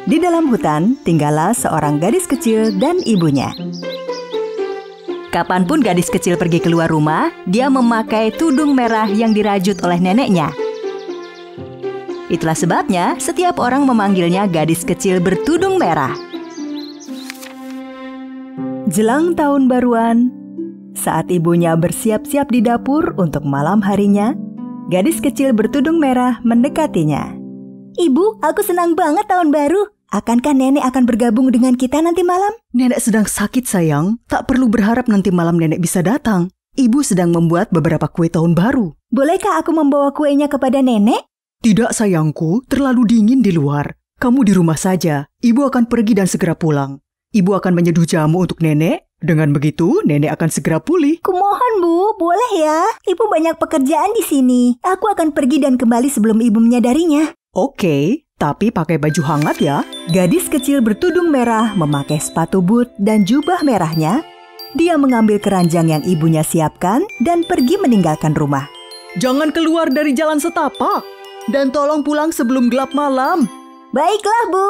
Di dalam hutan, tinggallah seorang gadis kecil dan ibunya. Kapanpun gadis kecil pergi keluar rumah, dia memakai tudung merah yang dirajut oleh neneknya. Itulah sebabnya setiap orang memanggilnya gadis kecil bertudung merah. Jelang tahun baruan, saat ibunya bersiap-siap di dapur untuk malam harinya, gadis kecil bertudung merah mendekatinya. "Ibu, aku senang banget tahun baru. Akankah nenek akan bergabung dengan kita nanti malam?" "Nenek sedang sakit, sayang. Tak perlu berharap nanti malam nenek bisa datang. Ibu sedang membuat beberapa kue tahun baru." "Bolehkah aku membawa kuenya kepada nenek?" "Tidak, sayangku. Terlalu dingin di luar. Kamu di rumah saja. Ibu akan pergi dan segera pulang. Ibu akan menyeduh jamu untuk nenek. Dengan begitu, nenek akan segera pulih." "Kumohon, Bu. Boleh ya? Ibu banyak pekerjaan di sini. Aku akan pergi dan kembali sebelum ibu menyadarinya." "Oke, tapi pakai baju hangat ya." Gadis kecil bertudung merah memakai sepatu boot dan jubah merahnya. Dia mengambil keranjang yang ibunya siapkan dan pergi meninggalkan rumah. "Jangan keluar dari jalan setapak. Dan tolong pulang sebelum gelap malam." "Baiklah, Bu."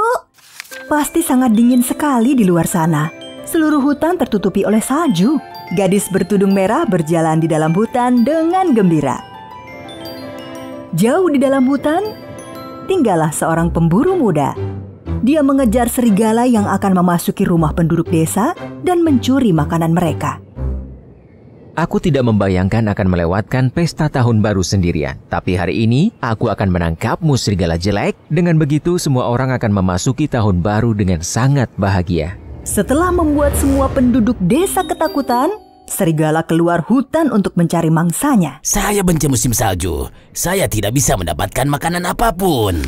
Pasti sangat dingin sekali di luar sana. Seluruh hutan tertutupi oleh salju. Gadis bertudung merah berjalan di dalam hutan dengan gembira. Jauh di dalam hutan, tinggallah seorang pemburu muda. Dia mengejar serigala yang akan memasuki rumah penduduk desa dan mencuri makanan mereka. Aku tidak membayangkan akan melewatkan pesta tahun baru sendirian. Tapi hari ini, aku akan menangkapmu serigala jelek. Dengan begitu, semua orang akan memasuki tahun baru dengan sangat bahagia. Setelah membuat semua penduduk desa ketakutan, serigala keluar hutan untuk mencari mangsanya. "Saya benci musim salju. Saya tidak bisa mendapatkan makanan apapun."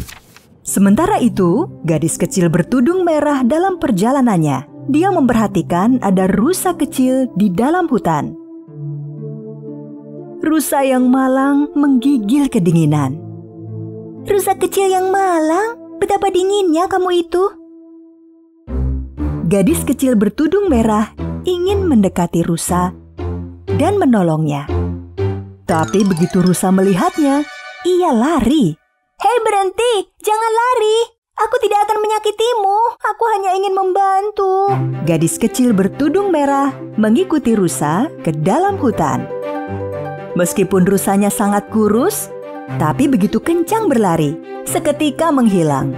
Sementara itu, gadis kecil bertudung merah dalam perjalanannya. Dia memperhatikan ada rusa kecil di dalam hutan. Rusa yang malang menggigil kedinginan. "Rusa kecil yang malang, betapa dinginnya kamu itu." Gadis kecil bertudung merah ingin mendekati rusa dan menolongnya. Tapi begitu rusa melihatnya, ia lari. "Hei, berhenti! Jangan lari! Aku tidak akan menyakitimu. Aku hanya ingin membantu." Gadis kecil bertudung merah mengikuti rusa ke dalam hutan. Meskipun rusanya sangat kurus, tapi begitu kencang berlari, seketika menghilang.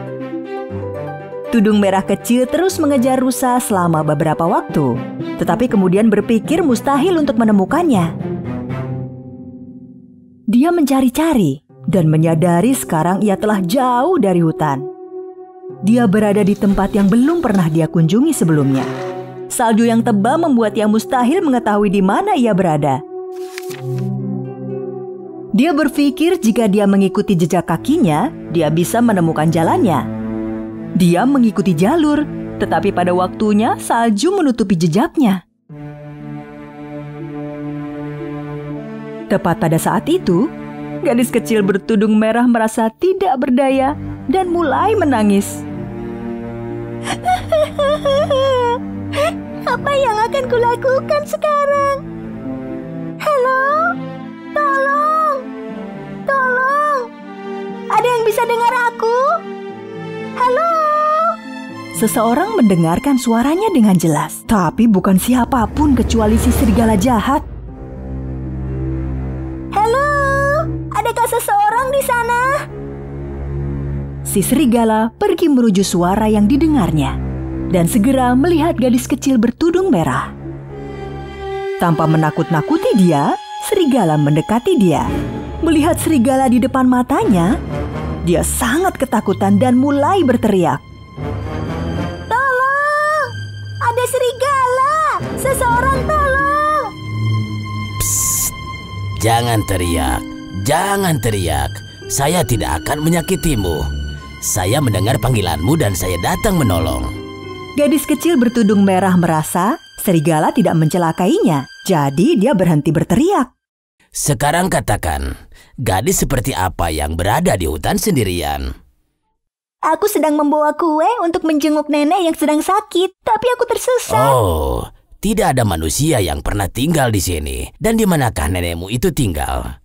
Tudung merah kecil terus mengejar rusa selama beberapa waktu, tetapi kemudian berpikir mustahil untuk menemukannya. Dia mencari-cari dan menyadari sekarang ia telah jauh dari hutan. Dia berada di tempat yang belum pernah dia kunjungi sebelumnya. Salju yang tebal membuat ia mustahil mengetahui di mana ia berada. Dia berpikir jika dia mengikuti jejak kakinya, dia bisa menemukan jalannya. Dia mengikuti jalur, tetapi pada waktunya salju menutupi jejaknya. Tepat pada saat itu, gadis kecil bertudung merah merasa tidak berdaya dan mulai menangis. "Apa yang akan kulakukan sekarang? Halo? Tolong! Tolong! Ada yang bisa dengar aku? Halo?" Seseorang mendengarkan suaranya dengan jelas, tapi bukan siapapun kecuali si serigala jahat. "Halo? Adakah seseorang di sana?" Si serigala pergi menuju suara yang didengarnya dan segera melihat gadis kecil bertudung merah. Tanpa menakut-nakuti dia, serigala mendekati dia. Melihat serigala di depan matanya, dia sangat ketakutan dan mulai berteriak. "Tolong! Ada serigala! Seseorang tolong!" Psst, jangan teriak, jangan teriak. Saya tidak akan menyakitimu. Saya mendengar panggilanmu dan saya datang menolong. Gadis kecil bertudung merah merasa serigala tidak mencelakainya, jadi dia berhenti berteriak. Sekarang katakan, gadis seperti apa yang berada di hutan sendirian? "Aku sedang membawa kue untuk menjenguk nenek yang sedang sakit, tapi aku tersesat." "Oh, tidak ada manusia yang pernah tinggal di sini. Dan di manakah nenekmu itu tinggal?"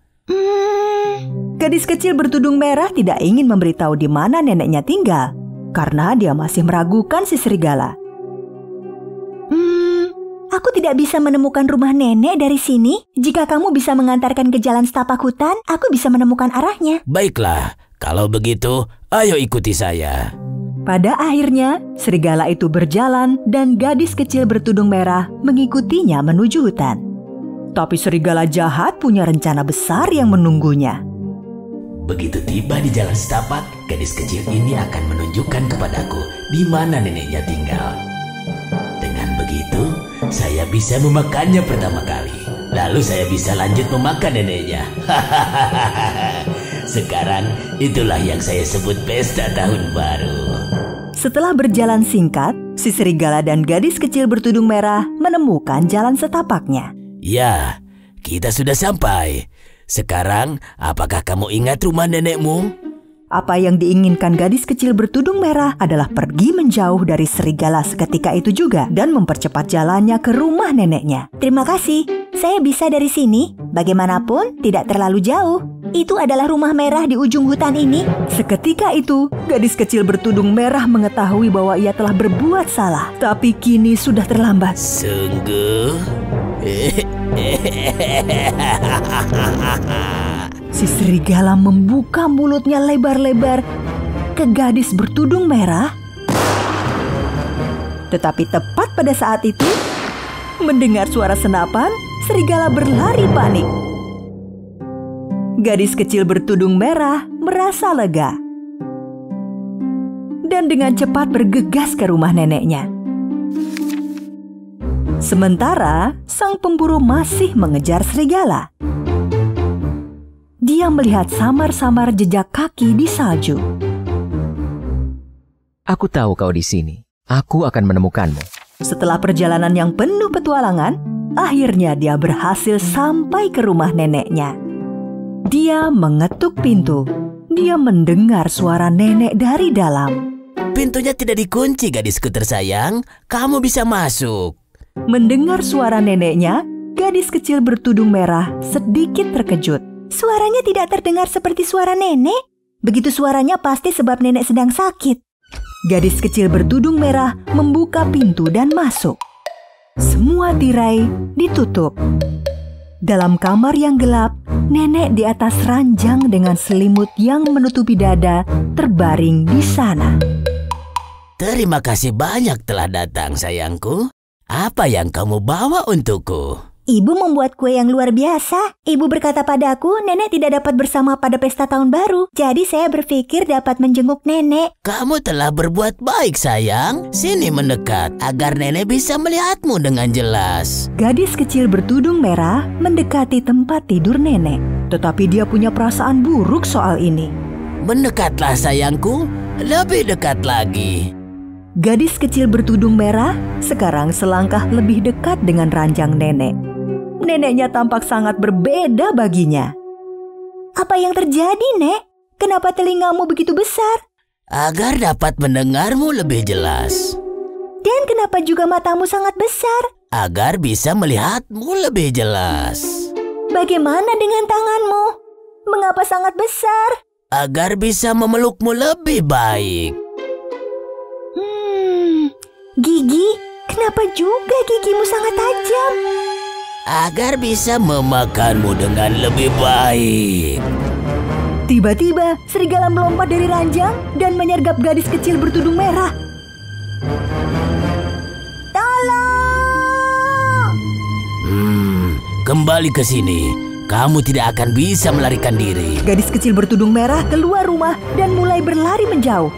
Gadis kecil bertudung merah tidak ingin memberitahu di mana neneknya tinggal karena dia masih meragukan si serigala. Aku tidak bisa menemukan rumah nenek dari sini. Jika kamu bisa mengantarkan ke jalan setapak hutan, aku bisa menemukan arahnya. Baiklah, kalau begitu, ayo ikuti saya. Pada akhirnya, serigala itu berjalan dan gadis kecil bertudung merah mengikutinya menuju hutan. Tapi serigala jahat punya rencana besar yang menunggunya. Begitu tiba di jalan setapak, gadis kecil ini akan menunjukkan kepadaku di mana neneknya tinggal. Dengan begitu, saya bisa memakannya pertama kali. Lalu saya bisa lanjut memakan neneknya. Sekarang itulah yang saya sebut pesta tahun baru. Setelah berjalan singkat, si serigala dan gadis kecil bertudung merah menemukan jalan setapaknya. Ya, kita sudah sampai. Sekarang, apakah kamu ingat rumah nenekmu? Apa yang diinginkan gadis kecil bertudung merah adalah pergi menjauh dari serigala seketika itu juga dan mempercepat jalannya ke rumah neneknya. Terima kasih, saya bisa dari sini. Bagaimanapun tidak terlalu jauh. Itu adalah rumah merah di ujung hutan ini. Seketika itu, gadis kecil bertudung merah mengetahui bahwa ia telah berbuat salah. Tapi kini sudah terlambat. Sungguh? Si serigala membuka mulutnya lebar-lebar ke gadis bertudung merah. Tetapi tepat pada saat itu, mendengar suara senapan, serigala berlari panik. Gadis kecil bertudung merah merasa lega dan dengan cepat bergegas ke rumah neneknya. Sementara sang pemburu masih mengejar serigala. Dia melihat samar-samar jejak kaki di salju. Aku tahu kau di sini. Aku akan menemukanmu. Setelah perjalanan yang penuh petualangan, akhirnya dia berhasil sampai ke rumah neneknya. Dia mengetuk pintu. Dia mendengar suara nenek dari dalam. Pintunya tidak dikunci, gadisku tersayang. Kamu bisa masuk. Mendengar suara neneknya, gadis kecil bertudung merah sedikit terkejut. Suaranya tidak terdengar seperti suara nenek. Begitu suaranya pasti sebab nenek sedang sakit. Gadis kecil bertudung merah membuka pintu dan masuk. Semua tirai ditutup. Dalam kamar yang gelap, nenek di atas ranjang dengan selimut yang menutupi dada terbaring di sana. Terima kasih banyak telah datang, sayangku. Apa yang kamu bawa untukku? Ibu membuat kue yang luar biasa. Ibu berkata padaku, nenek tidak dapat bersama pada pesta tahun baru. Jadi saya berpikir dapat menjenguk nenek. Kamu telah berbuat baik, sayang. Sini mendekat agar nenek bisa melihatmu dengan jelas. Gadis kecil bertudung merah mendekati tempat tidur nenek. Tetapi dia punya perasaan buruk soal ini. Mendekatlah, sayangku. Lebih dekat lagi. Gadis kecil bertudung merah sekarang selangkah lebih dekat dengan ranjang nenek. Neneknya tampak sangat berbeda baginya. Apa yang terjadi, Nek? Kenapa telingamu begitu besar? Agar dapat mendengarmu lebih jelas. Dan kenapa juga matamu sangat besar? Agar bisa melihatmu lebih jelas. Bagaimana dengan tanganmu? Mengapa sangat besar? Agar bisa memelukmu lebih baik. Gigi? Kenapa juga gigimu sangat tajam? Agar bisa memakanmu dengan lebih baik. Tiba-tiba, serigala melompat dari ranjang dan menyergap gadis kecil bertudung merah. Tolong! Kembali ke sini. Kamu tidak akan bisa melarikan diri. Gadis kecil bertudung merah keluar rumah dan mulai berlari menjauh.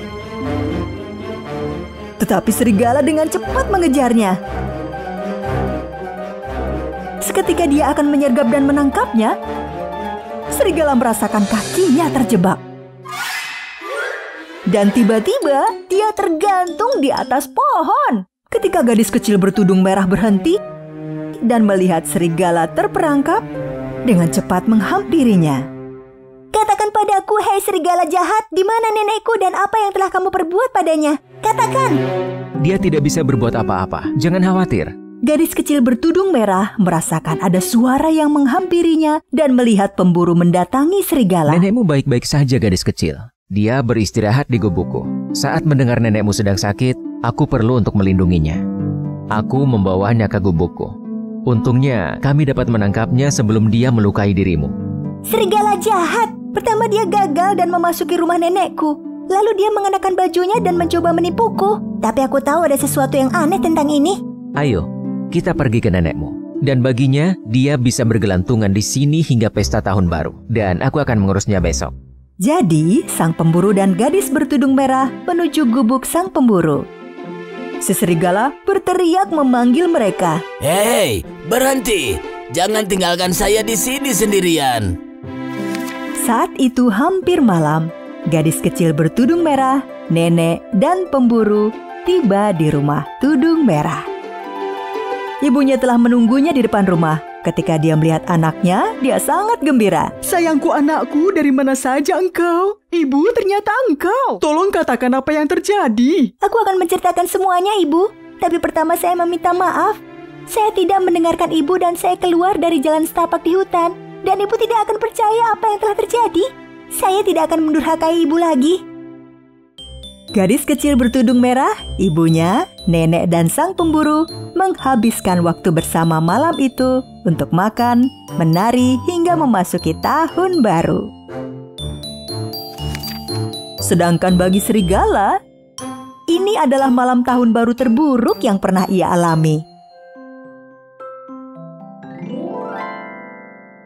Tetapi serigala dengan cepat mengejarnya. Seketika dia akan menyergap dan menangkapnya, serigala merasakan kakinya terjebak. Dan tiba-tiba dia tergantung di atas pohon. Ketika gadis kecil bertudung merah berhenti dan melihat serigala terperangkap, dengan cepat menghampirinya. Katakan padaku, hei serigala jahat, di mana nenekku dan apa yang telah kamu perbuat padanya? Katakan. Dia tidak bisa berbuat apa-apa. Jangan khawatir. Gadis kecil bertudung merah merasakan ada suara yang menghampirinya dan melihat pemburu mendatangi serigala. Nenekmu baik-baik saja, gadis kecil. Dia beristirahat di gubukku. Saat mendengar nenekmu sedang sakit, aku perlu untuk melindunginya. Aku membawanya ke gubukku. Untungnya kami dapat menangkapnya sebelum dia melukai dirimu. Serigala jahat. Pertama dia gagal dan memasuki rumah nenekku. Lalu dia mengenakan bajunya dan mencoba menipuku. Tapi aku tahu ada sesuatu yang aneh tentang ini. Ayo, kita pergi ke nenekmu. Dan baginya, dia bisa bergelantungan di sini hingga pesta tahun baru. Dan aku akan mengurusnya besok. Jadi, sang pemburu dan gadis bertudung merah menuju gubuk sang pemburu. Si serigala berteriak memanggil mereka. Hei, berhenti! Jangan tinggalkan saya di sini sendirian. Saat itu hampir malam, gadis kecil bertudung merah, nenek, dan pemburu tiba di rumah tudung merah. Ibunya telah menunggunya di depan rumah. Ketika dia melihat anaknya, dia sangat gembira. Sayangku anakku, dari mana saja engkau? Ibu, ternyata engkau. Tolong katakan apa yang terjadi. Aku akan menceritakan semuanya, Ibu. Tapi pertama saya meminta maaf. Saya tidak mendengarkan Ibu dan saya keluar dari jalan setapak di hutan. Dan Ibu tidak akan percaya apa yang telah terjadi. Saya tidak akan mendurhakai Ibu lagi. Gadis kecil bertudung merah, ibunya, nenek dan sang pemburu menghabiskan waktu bersama malam itu untuk makan, menari hingga memasuki tahun baru. Sedangkan bagi serigala, ini adalah malam tahun baru terburuk yang pernah ia alami.